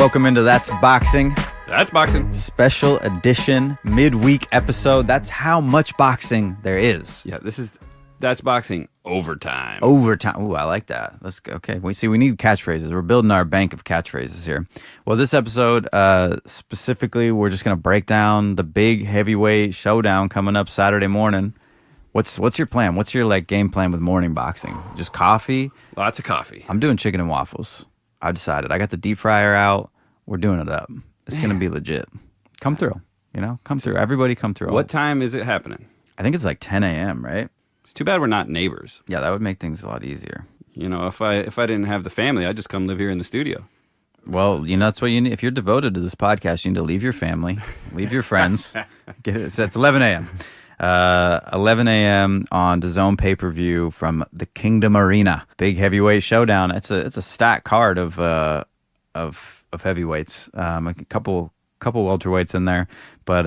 Welcome into That's Boxing. That's boxing. Special edition midweek episode. That's how much boxing there is. Yeah, That's boxing overtime. Overtime. Ooh, I like that. Let's go. Okay. We need catchphrases. We're building our bank of catchphrases here. Well, this episode, specifically, we're just going to break down the big heavyweight showdown coming up Saturday morning. What's your plan? What's your game plan with morning boxing? Just coffee? Lots of coffee. I'm doing chicken and waffles. I decided. I got the deep fryer out. We're doing it up. It's going to be legit. Come through. Come through. Everybody come through. What time is it happening? I think it's 10 a.m., right? It's too bad we're not neighbors. Yeah, that would make things a lot easier. If I didn't have the family, I'd just come live here in the studio. Well, that's what you need. If you're devoted to this podcast, you need to leave your family, leave your friends. It's 11 a.m. 11 a.m. on DAZN pay-per-view from the Kingdom Arena. Big heavyweight showdown. It's a stacked card of heavyweights. A couple welterweights in there, but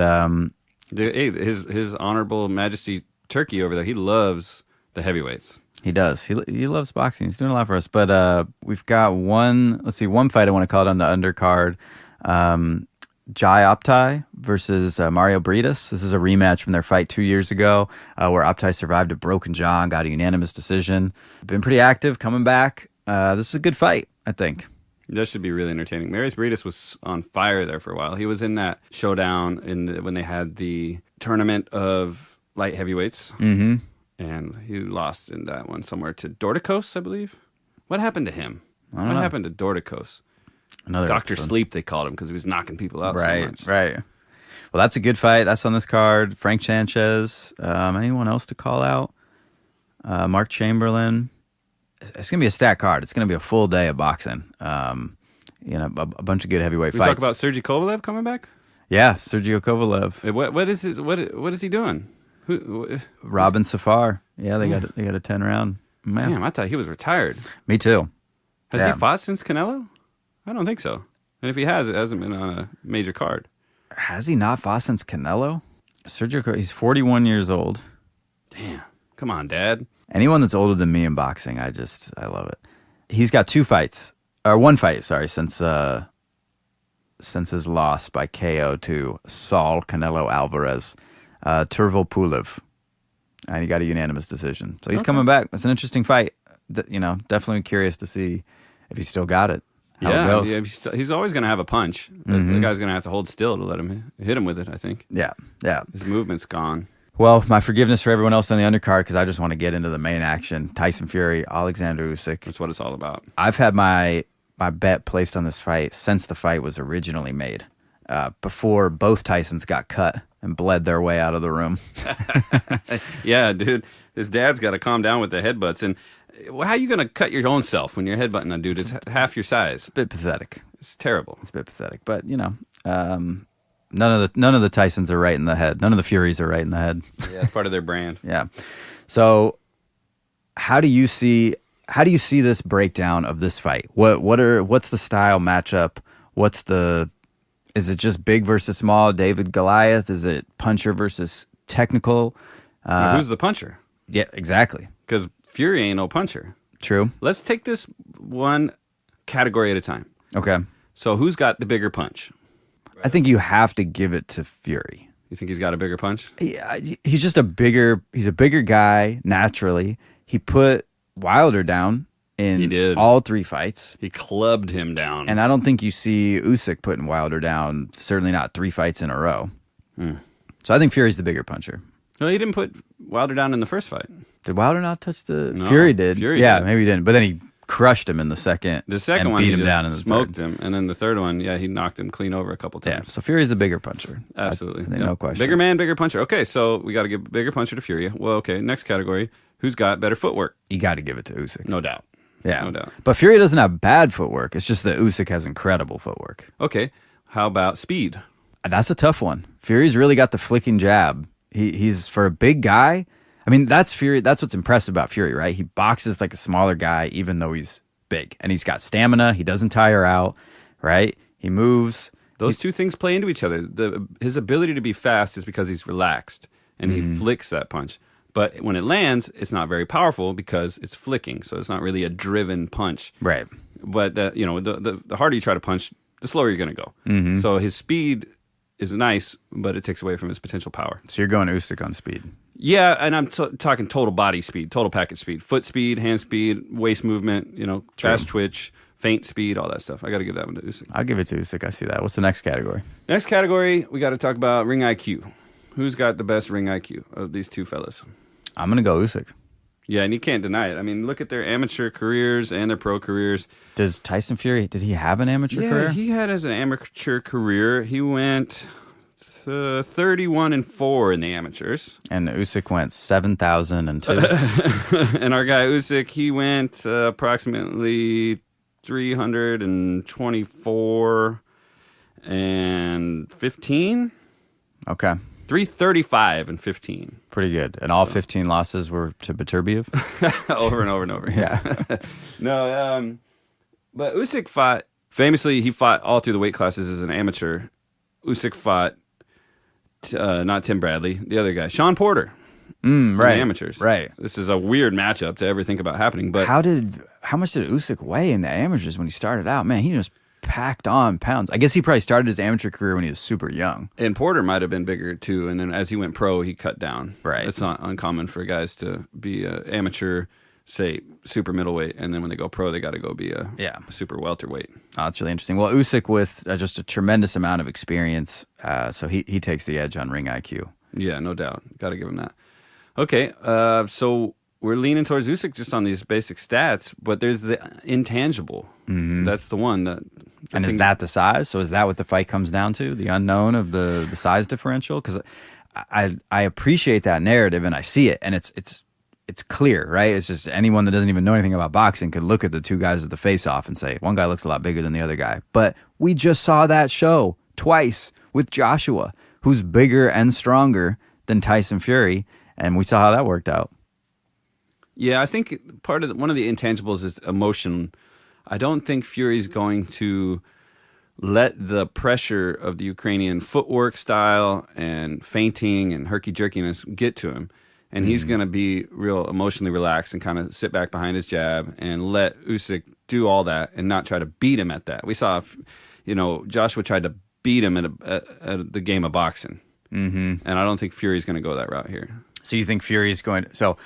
his Honorable Majesty Turkey over there, he loves the heavyweights. He does. He loves boxing. He's doing a lot for us. But we've got one fight I want to call it on the undercard. Jai Optai versus Mario Briedis. This is a rematch from their fight 2 years ago where Optai survived a broken jaw and got a unanimous decision. Been pretty active, coming back. This is a good fight, I think. This should be really entertaining. Mario Briedis was on fire there for a while. He was in that showdown when they had the tournament of light heavyweights. Mm-hmm. And he lost in that one somewhere to Dorticos, I believe. What happened to him? What happened to Dorticos? Another Dr. episode. Sleep, they called him, because he was knocking people out so much. Right. Well, that's a good fight. That's on this card. Frank Sanchez. Anyone else to call out? Mark Chamberlain. It's going to be a stacked card. It's going to be a full day of boxing. A bunch of good heavyweight fights. We talk about Sergey Kovalev coming back? Yeah, Sergio Kovalev. What is he doing? Robin Safar. Yeah, they got a 10-round. Damn, I thought he was retired. Me too. Has he fought since Canelo? I don't think so. And if he has, it hasn't been on a major card. Has he not fought since Canelo? He's 41 years old. Damn. Come on, Dad. Anyone that's older than me in boxing, I love it. He's got one fight, since his loss by KO to Saul Canelo Alvarez. Turvo Pulev, and he got a unanimous decision. So he's coming back. It's an interesting fight. Definitely curious to see if he still got it. How it goes. Yeah, he's always going to have a punch. Mm-hmm. The guy's going to have to hold still to let him hit him with it, I think. Yeah. His movement's gone. Well, my forgiveness for everyone else on the undercard, because I just want to get into the main action. Tyson Fury, Alexander Usyk. That's what it's all about. I've had my bet placed on this fight since the fight was originally made, before both Tysons got cut and bled their way out of the room. Yeah, dude. His dad's got to calm down with the headbutts. And how are you going to cut your own self when you're headbutting a dude? It's half your size. It's a bit pathetic. It's terrible. It's a bit pathetic. But, none of the Tysons are right in the head. None of the Furies are right in the head. Yeah, it's part of their brand. Yeah. So how do you see this breakdown of this fight? What's the style matchup? Is it just big versus small, David Goliath? Is it puncher versus technical? Who's the puncher? Yeah, exactly. Because Fury ain't no puncher. True. Let's take this one category at a time. Okay. So who's got the bigger punch? I think you have to give it to Fury. You think he's got a bigger punch? He's just a bigger guy naturally. He put Wilder down in all three fights. He clubbed him down. And I don't think you see Usyk putting Wilder down, certainly not 3 fights in a row. So I think Fury's the bigger puncher. No, he didn't put Wilder down in the first fight. Did Wilder not touch the... No, Fury did. Fury yeah, did. Maybe he didn't. But then he crushed him in the second. The second and one, beat he him just down in the smoked third. him. And then the third one, he knocked him clean over a couple times. Yeah, so Fury's the bigger puncher. Absolutely. No question. Bigger man, bigger puncher. Okay, so we got to give bigger puncher to Fury. Well, okay, next category. Who's got better footwork? You got to give it to Usyk. No doubt. Yeah. No doubt. But Fury doesn't have bad footwork. It's just that Usyk has incredible footwork. Okay, how about speed? That's a tough one. Fury's really got the flicking jab. He's, for a big guy... I mean, that's Fury. That's what's impressive about Fury, right? He boxes like a smaller guy, even though he's big. And he's got stamina. He doesn't tire out, right? He moves. Those two things play into each other. His ability to be fast is because he's relaxed, and he flicks that punch. But when it lands, it's not very powerful because it's flicking. So it's not really a driven punch. Right. But the harder you try to punch, the slower you're going to go. So his speed is nice, but it takes away from his potential power. So you're going Usyk on speed. Yeah, and I'm talking total body speed, total package speed, foot speed, hand speed, waist movement, fast twitch, feint speed, all that stuff. I got to give that one to Usyk. I'll give it to Usyk. I see that. What's the next category? Next category, we got to talk about ring IQ. Who's got the best ring IQ of these two fellas? I'm going to go Usyk. Yeah, and you can't deny it. I mean, look at their amateur careers and their pro careers. Does Tyson Fury, did he have an amateur career? Yeah, he had as an amateur career. He went 31-4 in the amateurs. And Usyk went 7,002. And our guy Usyk, he went approximately 324 and 15. Okay. 335 and 15. Pretty good. And all 15 losses were to Beterbiev? Over and over and over. Yeah. No, but Usyk fought, famously, he fought all through the weight classes as an amateur. Usyk fought, not Tim Bradley, the other guy, Sean Porter. Right. In the amateurs. Right. This is a weird matchup to ever think about happening. But how much did Usyk weigh in the amateurs when he started out? Man, he just packed on pounds. I guess he probably started his amateur career when he was super young. And Porter might have been bigger too. And then as he went pro, he cut down. Right. It's not uncommon for guys to be amateur, say super middleweight, and then when they go pro, they got to go be a super welterweight. Oh, that's really interesting. Well, Usyk with just a tremendous amount of experience, so he takes the edge on ring IQ. Yeah, no doubt. Got to give him that. Okay, so we're leaning towards Usyk just on these basic stats, but there's the intangible. That's the one that. And is that the size? So is that what the fight comes down to? The unknown of the size differential? Because I appreciate that narrative and I see it, and it's clear, right? It's just anyone that doesn't even know anything about boxing could look at the two guys at the face-off and say, one guy looks a lot bigger than the other guy. But we just saw that show twice with Joshua, who's bigger and stronger than Tyson Fury, and we saw how that worked out. Yeah, I think one of the intangibles is emotion. I don't think Fury's going to let the pressure of the Ukrainian footwork style and feinting and herky-jerkiness get to him. And he's going to be real emotionally relaxed and kind of sit back behind his jab and let Usyk do all that and not try to beat him at that. We saw, Joshua tried to beat him at the game of boxing. And I don't think Fury's going to go that route here. So you think Fury's going to... So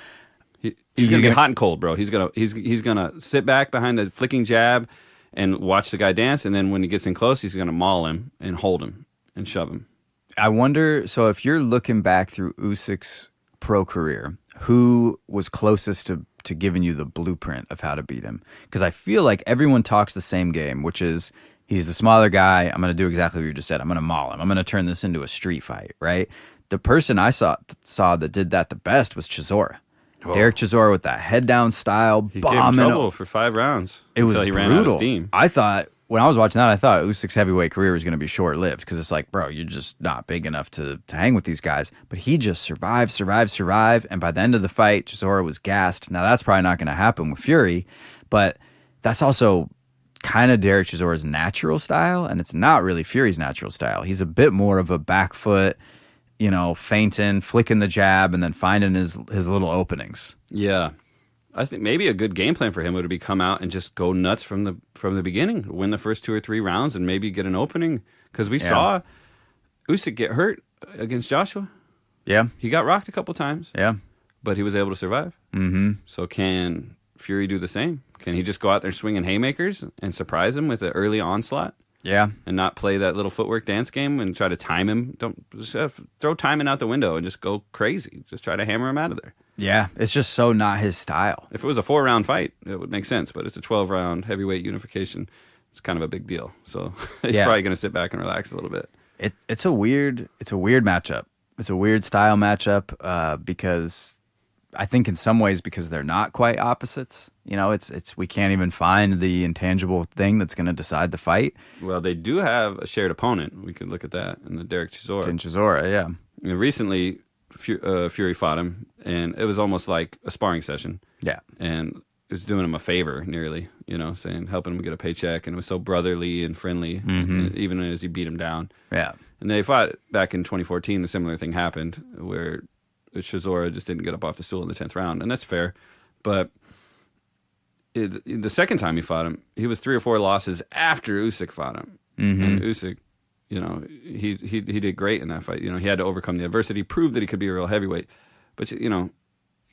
he's going to get hot and cold, bro. He's gonna sit back behind the flicking jab and watch the guy dance, and then when he gets in close, he's gonna maul him and hold him and shove him. I wonder, so if you're looking back through Usyk's pro career, who was closest to giving you the blueprint of how to beat him? Because I feel like everyone talks the same game, which is he's the smaller guy. I'm going to do exactly what you just said. I'm going to maul him. I'm going to turn this into a street fight, right? The person I saw that did that the best was Chisora. Whoa. Derek Chisora with that head down style, he gave him trouble for 5 rounds. It was he brutal. Ran out of steam. I thought when I was watching that, I thought Usyk's heavyweight career was going to be short lived because it's like, bro, you're just not big enough to hang with these guys. But he just survived, and by the end of the fight, Chisora was gassed. Now that's probably not going to happen with Fury, but that's also kind of Derek Chisora's natural style, and it's not really Fury's natural style. He's a bit more of a back foot, feinting, flicking the jab, and then finding his little openings. Yeah. I think maybe a good game plan for him would be come out and just go nuts from the beginning, win the first 2 or 3 rounds, and maybe get an opening. Because we saw Usyk get hurt against Joshua. Yeah. He got rocked a couple times. Yeah. But he was able to survive. So can Fury do the same? Can he just go out there swinging haymakers and surprise him with an early onslaught? Yeah. And not play that little footwork dance game and try to time him. Don't just throw timing out the window and just go crazy. Just try to hammer him out of there. Yeah, it's just so not his style. If it was a 4-round fight, it would make sense. But it's a 12-round heavyweight unification. It's kind of a big deal. So he's probably going to sit back and relax a little bit. It's a weird matchup. It's a weird style matchup because I think in some ways because they're not quite opposites. It's we can't even find the intangible thing that's going to decide the fight. Well, they do have a shared opponent. We could look at that in the Derek Chisora. In Chisora, yeah. Recently, Fury fought him, and it was almost like a sparring session. Yeah. And it was doing him a favor, nearly, helping him get a paycheck, and it was so brotherly and friendly, even as he beat him down. Yeah. And they fought back in 2014. The similar thing happened where Chisora just didn't get up off the stool in the 10th round, and that's fair. But the second time he fought him, he was 3 or 4 losses after Usyk fought him. And Usyk, he did great in that fight. He had to overcome the adversity, prove that he could be a real heavyweight. But you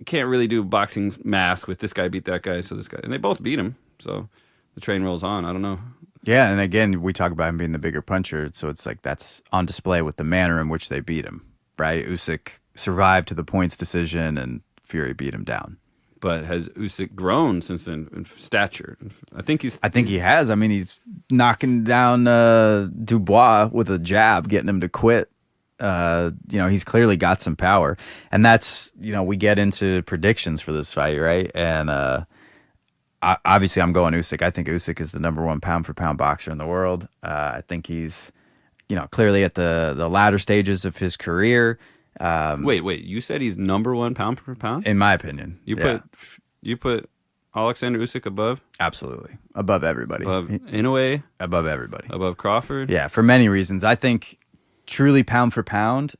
can't really do boxing math with this guy beat that guy, so this guy, and they both beat him. So the train rolls on. I don't know. Yeah, and again, we talk about him being the bigger puncher, so it's like that's on display with the manner in which they beat him, right? Usyk survived to the points decision, and Fury beat him down. But has Usyk grown since then in stature? I think he has. I mean, he's knocking down Dubois with a jab, getting him to quit. He's clearly got some power, and that's we get into predictions for this fight, right? And obviously, I'm going Usyk. I think Usyk is the number one pound for pound boxer in the world. I think he's clearly at the latter stages of his career. Wait! You said he's number one pound per pound? In my opinion, you put Alexander Usyk above? Absolutely, above everybody. Above Inoue? Above everybody. Above Crawford? Yeah, for many reasons. I think truly pound for pound,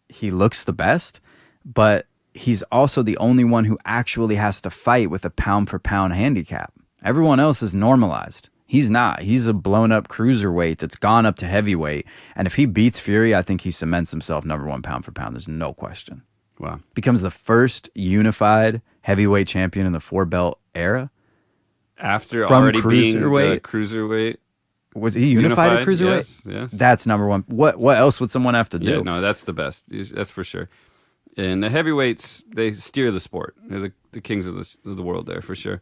he looks the best, but he's also the only one who actually has to fight with a pound for pound handicap. Everyone else is normalized. He's not. He's a blown up cruiserweight that's gone up to heavyweight. And if he beats Fury, I think he cements himself number one pound for pound. There's no question. Wow. Becomes the first unified heavyweight champion in the 4-belt era. After From already being the cruiserweight. cruiserweight. Was he unified at cruiserweight? Yes. That's number one. What else would someone have to do? Yeah, no, that's the best. That's for sure. And the heavyweights, they steer the sport. They're the kings of the world there, for sure.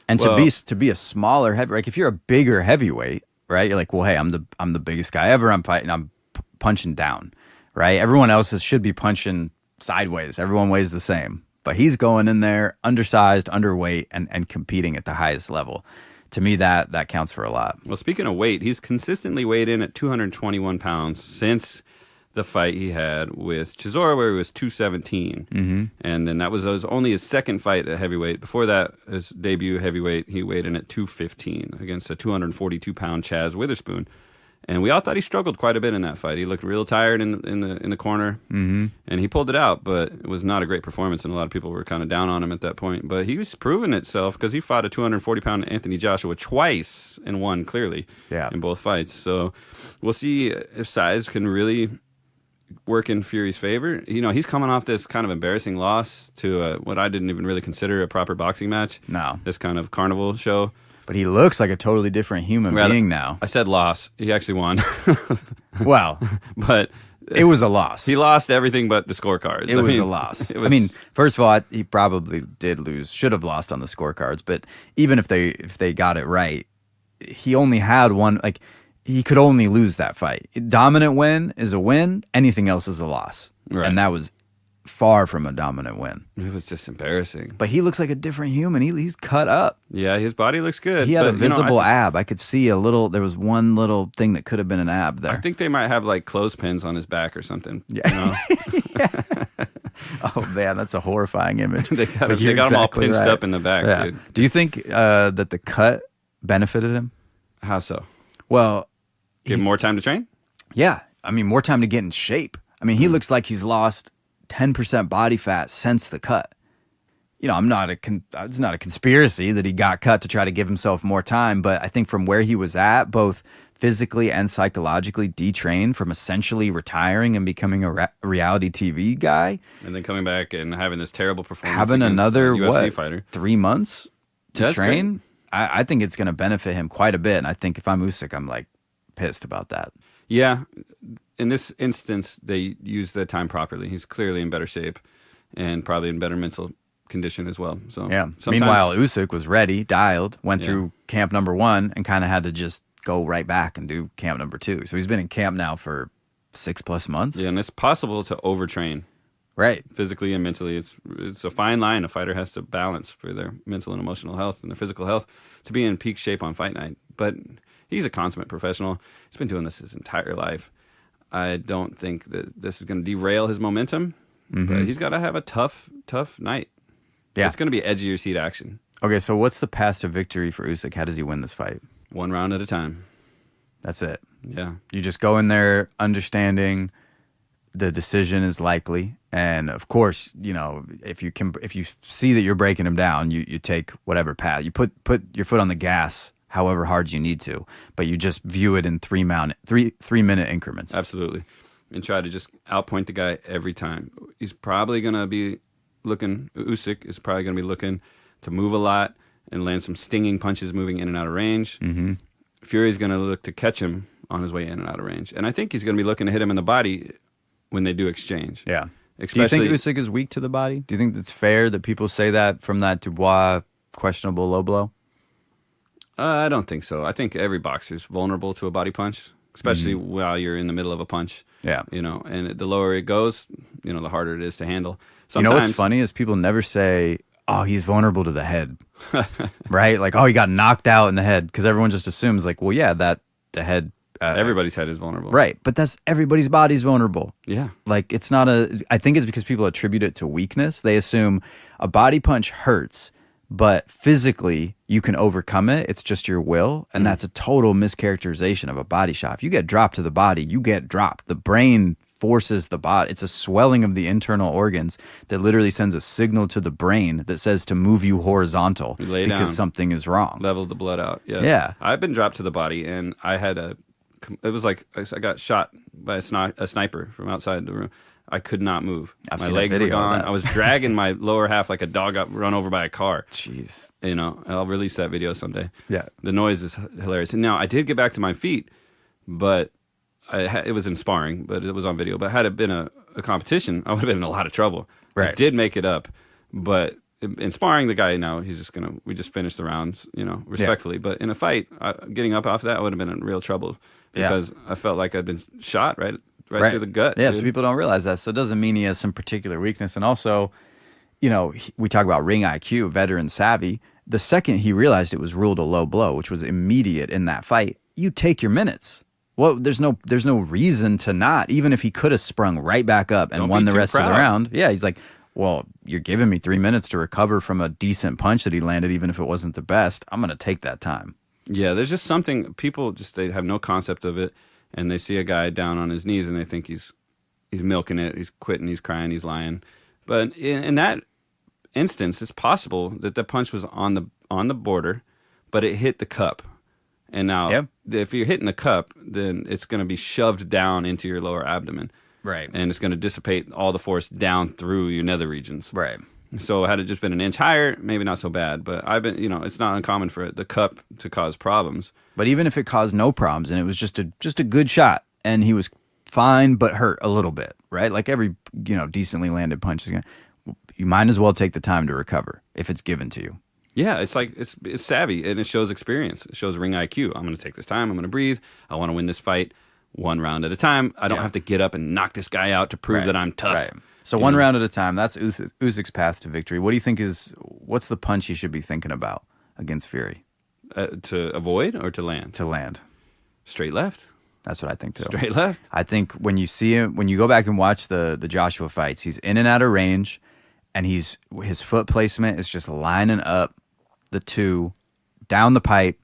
And to be a smaller heavyweight, like if you're a bigger heavyweight, right? You're like, well, hey, I'm the biggest guy ever. I'm fighting. I'm punching down, right? Everyone else should be punching sideways. Everyone weighs the same, but he's going in there undersized, underweight, and competing at the highest level. To me, that counts for a lot. Well, speaking of weight, he's consistently weighed in at 221 pounds since the fight he had with Chisora, where he was 217. Mm-hmm. And then that was only his second fight at heavyweight. Before that, his debut heavyweight, he weighed in at 215 against a 242-pound Chaz Witherspoon. And we all thought he struggled quite a bit in that fight. He looked real tired in the corner, and he pulled it out, but it was not a great performance, and a lot of people were kind of down on him at that point. But he was proving itself because he fought a 240-pound Anthony Joshua twice and won clearly in both fights. So we'll see if size can really work in Fury's favor. He's coming off this kind of embarrassing loss to what I didn't even really consider a proper boxing match. No. This kind of carnival show. But he looks like a totally different human being now. I said loss. He actually won. Well, but it was a loss. He lost everything but the scorecards. It was a loss. I mean, first of all, he probably did lose, should have lost on the scorecards. But even if they got it right, he only had one. Like, he could only lose that fight. Dominant win is a win. Anything else is a loss. Right. And that was far from a dominant win. It was just embarrassing. But he looks like a different human. He's cut up. Yeah, his body looks good. He had a visible ab. I could see there was one little thing that could have been an ab there. I think they might have like clothespins on his back or something. Yeah. Oh man, that's a horrifying image. They got him all pinched up in the back, dude. Do you think that the cut benefited him? How so? Well, give him more time to train? Yeah. I mean, more time to get in shape. I mean, he looks like he's lost 10% body fat since the cut. It's not a conspiracy that he got cut to try to give himself more time, but I think from where he was at, both physically and psychologically detrained from essentially retiring and becoming a reality TV guy. And then coming back and having this terrible performance. Having another, UFC fighter. 3 months to That's train? I think it's going to benefit him quite a bit, and I think if I'm Usyk, I'm like pissed about that. Yeah. In this instance, they used the time properly. He's clearly in better shape and probably in better mental condition as well. So yeah. Meanwhile, Usyk was ready, dialed, went through camp number 1, and kind of had to just go right back and do camp number 2. So he's been in camp now for 6+ months. Yeah, and it's possible to overtrain. Right. Physically and mentally. It's a fine line a fighter has to balance for their mental and emotional health and their physical health to be in peak shape on fight night. But he's a consummate professional. He's been doing this his entire life. I don't think that this is going to derail his momentum, but he's got to have a tough night. Yeah. It's going to be edge of your seat action. Okay, so what's the path to victory for Usyk? How does he win this fight? 1 round at a time. That's it. Yeah. You just go in there understanding the decision is likely, and of course, if you see that you're breaking him down, you take whatever path. You put your foot on the gas however hard you need to, but you just view it in 3 minute increments. Absolutely. And try to just outpoint the guy every time. He's probably going to be Usyk is probably going to be looking to move a lot and land some stinging punches moving in and out of range. Mm-hmm. Fury's going to look to catch him on his way in and out of range. And I think he's going to be looking to hit him in the body when they do exchange. Yeah. Especially, do you think Usyk is weak to the body? Do you think it's fair that people say that from that Dubois questionable low blow? I don't think so. I think every boxer is vulnerable to a body punch, especially while you're in the middle of a punch. Yeah. And the lower it goes, the harder it is to handle. Sometimes, what's funny is people never say, oh, he's vulnerable to the head, right? Like, oh, he got knocked out in the head, because everyone just assumes like, well, yeah, the head. Everybody's head is vulnerable. Right. But that's everybody's body's vulnerable. Yeah. Like, it's not I think it's because people attribute it to weakness. They assume a body punch hurts, but physically you can overcome it. It's just your will. And that's a total mischaracterization of a body shot. If you get dropped to the body, you get dropped. The brain forces the body. It's a swelling of the internal organs that literally sends a signal to the brain that says to move you horizontal because down. Something is wrong. Level the blood out. Yes. Yeah. I've been dropped to the body, and it was like I got shot by a sniper from outside the room. I could not move. My legs were gone. I was dragging my lower half like a dog got run over by a car. Jeez. I'll release that video someday. Yeah. The noise is hilarious. And now I did get back to my feet, but it was in sparring, but it was on video. But had it been a competition, I would have been in a lot of trouble. Right. I did make it up, but in sparring, the guy we just finished the rounds, respectfully. Yeah. But in a fight, getting up off that, I would have been in real trouble because I felt like I'd been shot right through the gut. Yeah, dude. so people don't realize that. So it doesn't mean he has some particular weakness. And also, we talk about ring IQ, veteran savvy. The second he realized it was ruled a low blow, which was immediate in that fight, you take your minutes. Well, there's no reason to not, even if he could have sprung right back up and won the rest of the round. Yeah, he's like, well, you're giving me 3 minutes to recover from a decent punch that he landed, even if it wasn't the best. I'm going to take that time. Yeah, there's just something, people they have no concept of it, and they see a guy down on his knees and they think he's milking it, he's quitting, he's crying, he's lying. But in that instance, it's possible that the punch was on the border, but it hit the cup. And now, if you're hitting the cup, then it's going to be shoved down into your lower abdomen. Right. And it's going to dissipate all the force down through your nether regions. Right. So had it just been an inch higher, maybe not so bad. But it's not uncommon for the cup to cause problems. But even if it caused no problems and it was just a good shot and he was fine but hurt a little bit, right? Like every, decently landed punch is you might as well take the time to recover if it's given to you. Yeah, it's like it's savvy and it shows experience. It shows ring IQ. I'm going to take this time. I'm going to breathe. I want to win this fight one round at a time. I don't have to get up and knock this guy out to prove that I'm tough. Right. So one round at a time. That's Usyk's path to victory. What do you think what's the punch he should be thinking about against Fury? To avoid or to land? To land. Straight left. That's what I think too. Straight left. I think when you see him, when you go back and watch the Joshua fights, he's in and out of range, and his foot placement is just lining up the two down the pipe,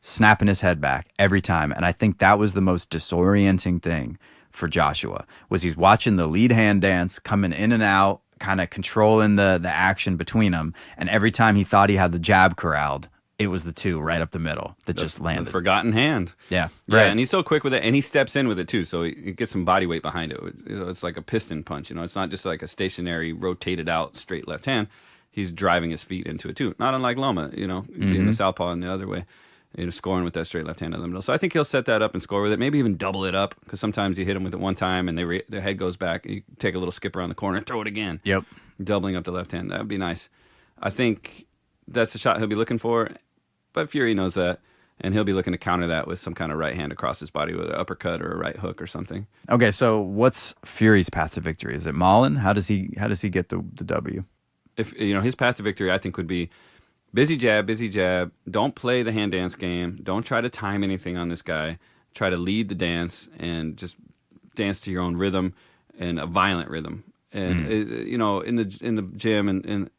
snapping his head back every time. And I think that was the most disorienting thing for Joshua, was he's watching the lead hand dance coming in and out, kind of controlling the action between them. And every time he thought he had the jab corralled, it was the two right up the middle that just landed. The forgotten hand. Yeah. Right. Yeah, and he's so quick with it, and he steps in with it too, so he gets some body weight behind it. It's like a piston punch, it's not just like a stationary, rotated out, straight left hand. He's driving his feet into it too. Not unlike Loma, being the southpaw in the other way, scoring with that straight left hand in the middle. So I think he'll set that up and score with it. Maybe even double it up, because sometimes you hit him with it one time and their head goes back. And you take a little skip around the corner and throw it again. Yep. Doubling up the left hand. That would be nice. I think that's the shot he'll be looking for. But Fury knows that, and he'll be looking to counter that with some kind of right hand across his body with an uppercut or a right hook or something. Okay, so what's Fury's path to victory? Is it mauling? How does he get the W? If his path to victory, I think, would be busy jab. Don't play the hand dance game. Don't try to time anything on this guy. Try to lead the dance and just dance to your own rhythm, and a violent rhythm. And in the gym and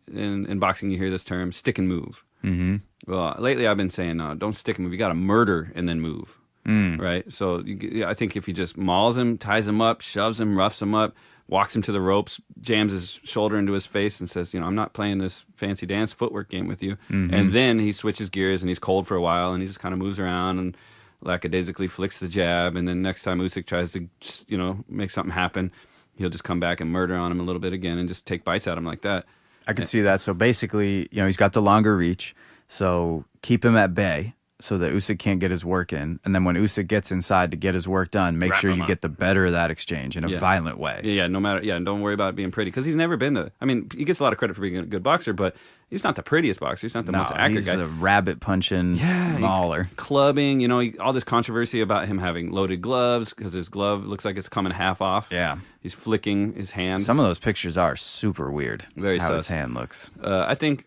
in boxing, you hear this term, stick and move. Mm-hmm. Well, lately I've been saying, no, don't stick and move. You got to murder and then move. Right? So I think if he just mauls him, ties him up, shoves him, roughs him up, walks him to the ropes, jams his shoulder into his face, and says, I'm not playing this fancy dance footwork game with you. And then he switches gears, and he's cold for a while, and he just kind of moves around and lackadaisically flicks the jab. And then next time Usyk tries to, make something happen, he'll just come back and murder on him a little bit again and just take bites at him like that. I could see that. So basically, he's got the longer reach. So keep him at bay so that Usyk can't get his work in. And then when Usyk gets inside to get his work done, make sure you get the better of that exchange in a violent way. Yeah, no matter. Yeah, and don't worry about it being pretty because he's never been he gets a lot of credit for being a good boxer, but he's not the prettiest boxer. He's not the most accurate guy. He's a rabbit punching mauler. Clubbing, all this controversy about him having loaded gloves because his glove looks like it's coming half off. Yeah. He's flicking his hand. Some of those pictures are super weird. Very how sus. his hand looks. I think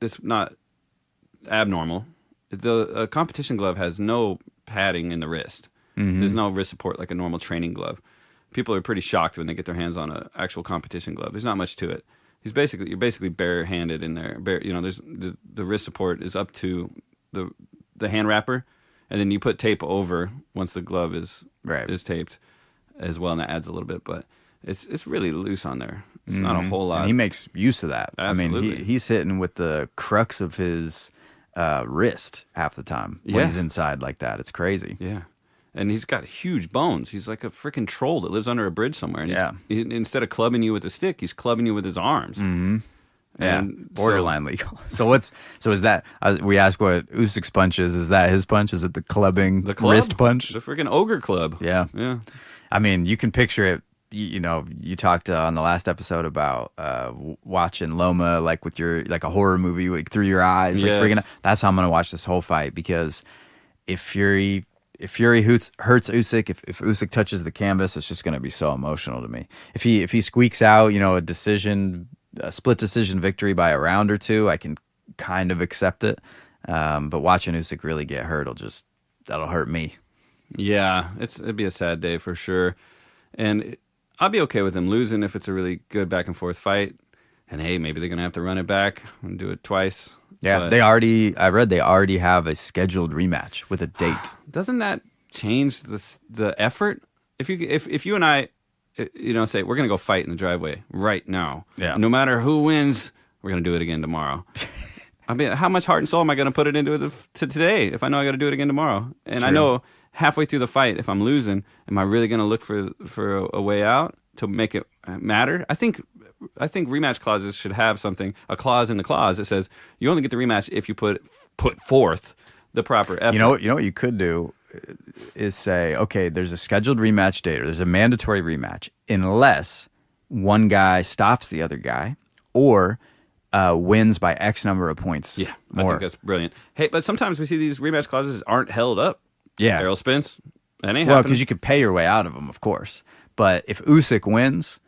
it's not abnormal. The competition glove has no padding in the wrist. There's no wrist support like a normal training glove. People are pretty shocked when they get their hands on an actual competition glove. There's not much to it. You're basically barehanded in there. There's the wrist support is up to the hand wrapper, and then you put tape over once the glove is taped as well, and that adds a little bit. But it's really loose on there. It's not a whole lot. And he makes use of that. Absolutely. I mean, he's hitting with the crux of his wrist half the time when he's inside like that. It's crazy. Yeah. And he's got huge bones. He's like a freaking troll that lives under a bridge somewhere. And instead of clubbing you with a stick, he's clubbing you with his arms. Yeah, borderline legal. So is that, we asked what Usyk's punch is. Is that his punch? Is it the clubbing wrist punch? The freaking ogre club. Yeah. Yeah. I mean, you can picture it. You talked on the last episode about watching Loma like with like a horror movie like through your eyes, like freaking out. That's how I'm gonna watch this whole fight, because if Fury hurts Usyk, if Usyk touches the canvas, it's just gonna be so emotional to me. If he squeaks out, a split decision victory by a round or two, I can kind of accept it. But watching Usyk really get hurt, that'll hurt me. Yeah, it'd be a sad day for sure, and I'll be okay with him losing if it's a really good back and forth fight. And hey, maybe they're gonna have to run it back and do it twice. Yeah, I read they already have a scheduled rematch with a date. Doesn't that change the effort? If you and I, say we're gonna go fight in the driveway right now. Yeah. No matter who wins, we're gonna do it again tomorrow. I mean, how much heart and soul am I gonna put it into it to today if I know I got to do it again tomorrow? And True. I know halfway through the fight, if I'm losing, am I really gonna look for a way out to make it matter? I think rematch clauses should have a clause in the clause that says you only get the rematch if you put forth the proper effort. You know what you could do is say, okay, there's a scheduled rematch date, or there's a mandatory rematch, unless one guy stops the other guy or wins by X number of points. Yeah, more. I think that's brilliant. Hey, but sometimes we see these rematch clauses aren't held up. Yeah. Arrow spins. That ain't well, happening. because you can pay your way out of them, of course. But if Usyk wins,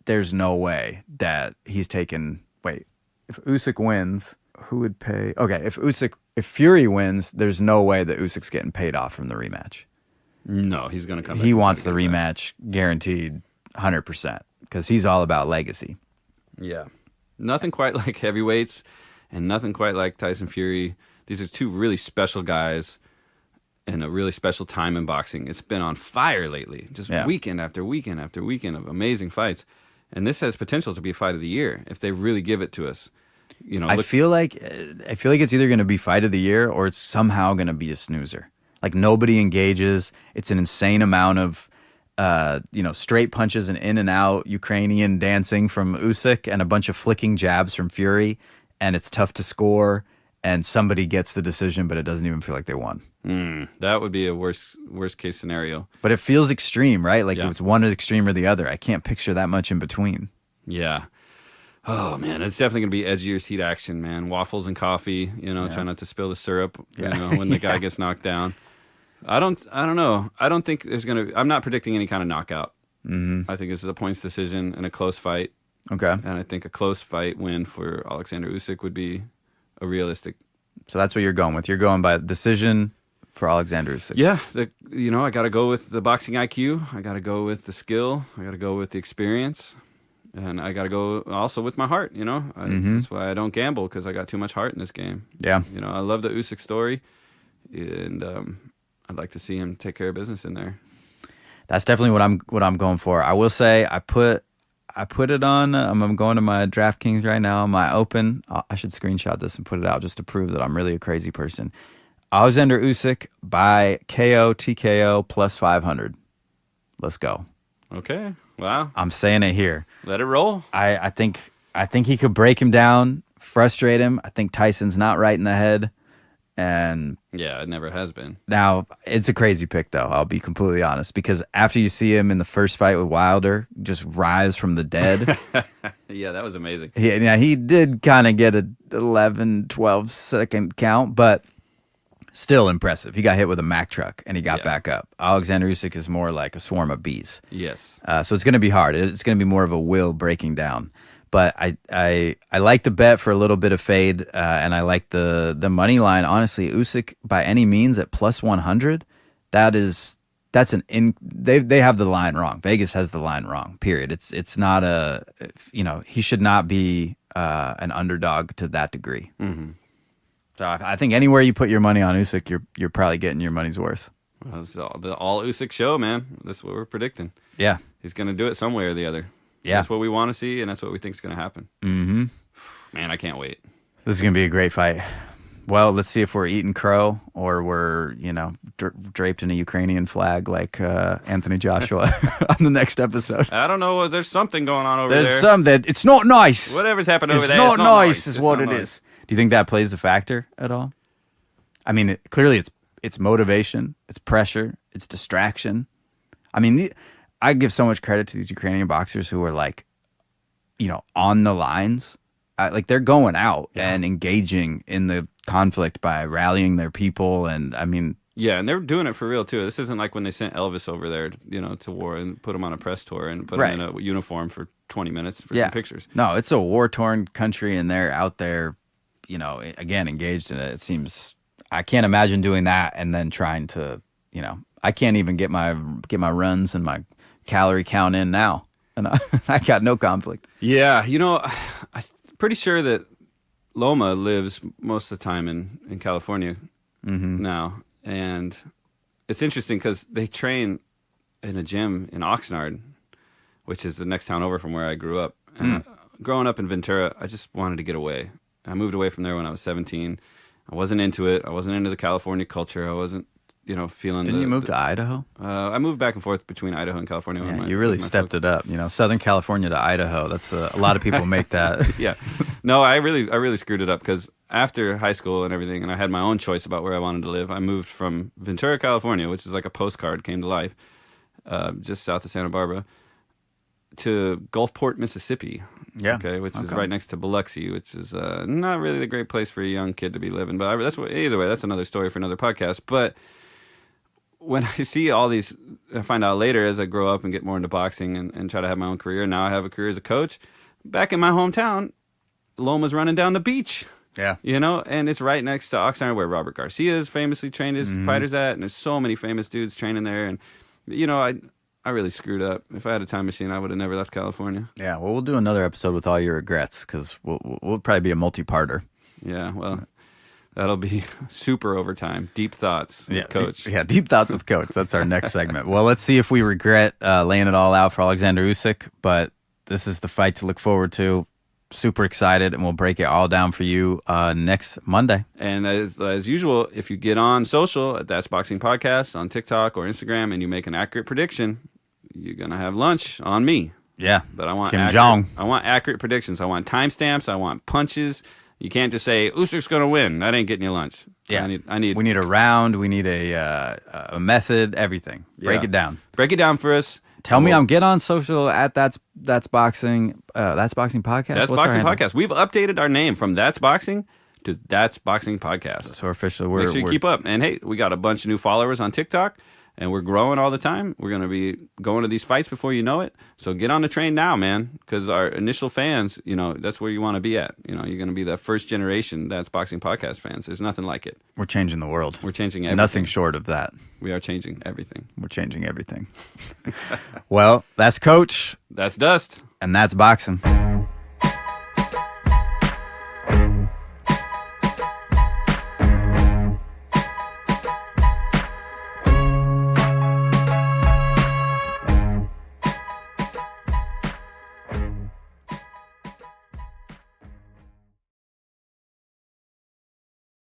there's no way that he's taken. Wait, if Usyk wins, who would pay? Okay, if Fury wins, there's no way that Usyk's getting paid off from the rematch. No, he's going to come back. He wants the rematch guaranteed 100% because he's all about legacy. Yeah. Nothing quite like heavyweights and nothing quite like Tyson Fury. These are two really special guys and a really special time in boxing. It's been on fire lately. Just weekend after weekend after weekend of amazing fights. And this has potential to be fight of the year if they really give it to us. I feel like it's either going to be fight of the year or it's somehow going to be a snoozer. Like nobody engages. It's an insane amount of straight punches and in and out Ukrainian dancing from Usyk and a bunch of flicking jabs from Fury, and it's tough to score, and somebody gets the decision, but it doesn't even feel like they won. That would be a worst case scenario. But it feels extreme, right? Like it's one extreme or the other. I can't picture that much in between. Yeah. Oh man, it's definitely gonna be edge of your seat action, man. Waffles and coffee, try not to spill the syrup, when the guy gets knocked down. I don't know. I don't think I'm not predicting any kind of knockout. Mm-hmm. I think this is a points decision and a close fight. Okay. And I think a close fight win for Alexander Usyk would be a realistic. So that's what you're going with. You're going by decision for Alexander Usyk. Yeah. I got to go with the boxing IQ. I got to go with the skill. I got to go with the experience. And I got to go also with my heart, That's why I don't gamble, because I got too much heart in this game. Yeah. I love the Usyk story, and I'd like to see him take care of business in there. That's definitely what I'm going for. I will say I put it on. I'm going to my DraftKings right now. My open. I should screenshot this and put it out just to prove that I'm really a crazy person. Alexander Usyk by KO TKO plus 500. Let's go. Okay. Wow. I'm saying it here. Let it roll. I think he could break him down, frustrate him. I think Tyson's not right in the head. And yeah, it never has been. Now, it's a crazy pick, though. I'll be completely honest, because after you see him in the first fight with Wilder just rise from the dead. Yeah, that was amazing. He did kind of get a 11, 12 second count, but still impressive. He got hit with a Mack truck and he got back up. Alexander Usyk is more like a swarm of bees. Yes. So it's going to be hard. It's going to be more of a will breaking down. But I like the bet for a little bit of fade, and I like the money line. Honestly, Usyk by any means at plus 100, they have the line wrong. Vegas has the line wrong. Period. It's not he should not be an underdog to that degree. Mm-hmm. So I think anywhere you put your money on Usyk, you're probably getting your money's worth. Well, it's the all Usyk show, man. That's what we're predicting. Yeah, he's going to do it some way or the other. Yeah, that's what we want to see, and that's what we think is going to happen. Mm-hmm. Man, I can't wait. This is going to be a great fight. Well, let's see if we're eating crow or we're, draped in a Ukrainian flag like Anthony Joshua on the next episode. I don't know. There's something going on over there. There's some that it's not nice. Whatever's happened over there. It's not nice is it's what not it nice. is. Do you think that plays a factor at all? I mean, clearly it's motivation, it's pressure, it's distraction. I mean, I give so much credit to these Ukrainian boxers who are like, on the lines. Like they're going out and engaging in the conflict by rallying their people. And I mean, yeah, and they're doing it for real too. This isn't like when they sent Elvis over there, to war and put him on a press tour and put him in a uniform for 20 minutes for some pictures. No, it's a war-torn country and they're out there, again, engaged in it. It seems, I can't imagine doing that and then trying to, I can't even get my runs and my calorie count in now. And I got no conflict. Yeah, I'm pretty sure that Loma lives most of the time in California now. And it's interesting because they train in a gym in Oxnard, which is the next town over from where I grew up. And growing up in Ventura, I just wanted to get away. I moved away from there when I was 17. I wasn't into it. I wasn't into the California culture. I wasn't, feeling. Didn't you move to Idaho? I moved back and forth between Idaho and California. Yeah, you really stepped it up. Southern California to Idaho. That's a lot of people make that. Yeah, no, I really screwed it up because after high school and everything, and I had my own choice about where I wanted to live. I moved from Ventura, California, which is like a postcard came to life, just south of Santa Barbara, to Gulfport, Mississippi. Yeah. Okay, which is right next to Biloxi, which is not really the great place for a young kid to be living. But either way, that's another story for another podcast. But when I see all these, I find out later as I grow up and get more into boxing and try to have my own career. Now I have a career as a coach. Back in my hometown, Loma's running down the beach. Yeah. And it's right next to Oxnard where Robert Garcia's famously trained his fighters at. And there's so many famous dudes training there. And, I really screwed up. If I had a time machine, I would have never left California. Yeah, well, we'll do another episode with all your regrets because we'll probably be a multi-parter. Yeah, well, that'll be super overtime. Deep thoughts with Coach. Yeah, deep thoughts with Coach. That's our next segment. Well, let's see if we regret laying it all out for Alexander Usyk. But this is the fight to look forward to. Super excited, and we'll break it all down for you next Monday. And as usual, if you get on social at That's Boxing Podcast on TikTok or Instagram and you make an accurate prediction, you're going to have lunch on me. Yeah. But I want Kim Jong. I want accurate predictions. I want timestamps. I want punches. You can't just say Usyk's going to win. That ain't getting you lunch. Yeah. We need a round. We need a method, everything. Break it down. Break it down for us. Tell me get on social at That's Boxing. That's Boxing Podcast. That's What's Boxing Podcast. We've updated our name from That's Boxing to That's Boxing Podcast. So officially, make sure you keep up. And hey, we got a bunch of new followers on TikTok, and we're growing all the time. We're going to be going to these fights before you know it. So get on the train now, man, because our initial fans, that's where you want to be at. You're going to be the first generation That's Boxing Podcast fans. There's nothing like it. We're changing the world. We're changing everything. Nothing short of that. We are changing everything. We're changing everything. Well, that's Coach. That's Dust. And that's Boxing.